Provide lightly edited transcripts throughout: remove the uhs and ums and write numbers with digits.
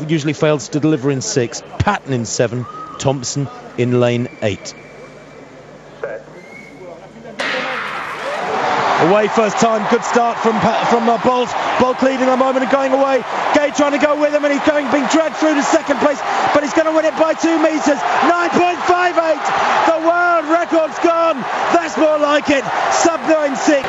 Usually fails to deliver in 6, Patton in 7, Thompson in lane 8. Away first time, good start from Bolt. Bolt leading a moment and going away. Gay trying to go with him, and he's being dragged through to second place, but he's going to win it by 2 metres. 9.58. The world record's gone. That's more like it. Sub 9.6.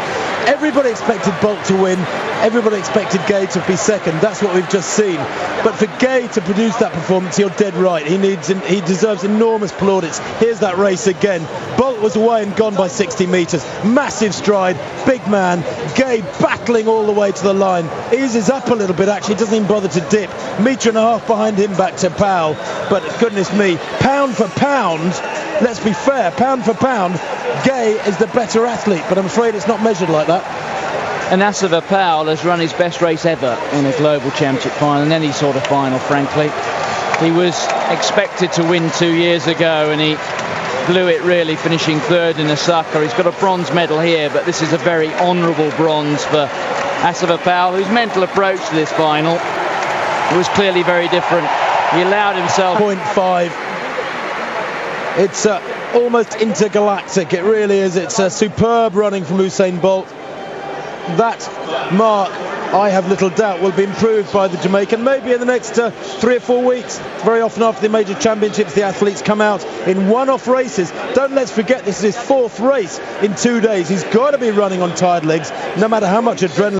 Everybody expected Bolt to win. Everybody expected Gay to be second. That's what we've just seen. But for Gay to produce that performance, you're dead right. He deserves enormous plaudits. Here's that race again. Bolt was away and gone by 60 metres. Massive stride, big man. Gay battling all the way to the line. Eases up a little bit, actually, doesn't even bother to dip. Metre and a half behind him back to Powell. But goodness me, pound for pound, let's be fair, pound for pound, Gay is the better athlete, but I'm afraid it's not measured like that. And Powell has run his best race ever in a global championship final, in any sort of final, frankly. He was expected to win 2 years ago, and he blew it, really, finishing third in Osaka. He's got a bronze medal here, but this is a very honourable bronze for Powell, whose mental approach to this final was clearly very different. He allowed himself 0.5. It's almost intergalactic, it really is. It's a superb running from Usain Bolt. That mark, I have little doubt, will be improved by the Jamaican maybe in the next 3 or 4 weeks. Very often after the major championships, the athletes come out in one-off races. Let's forget, this is his 4th race in 2 days. He's got to be running on tired legs, no matter how much adrenaline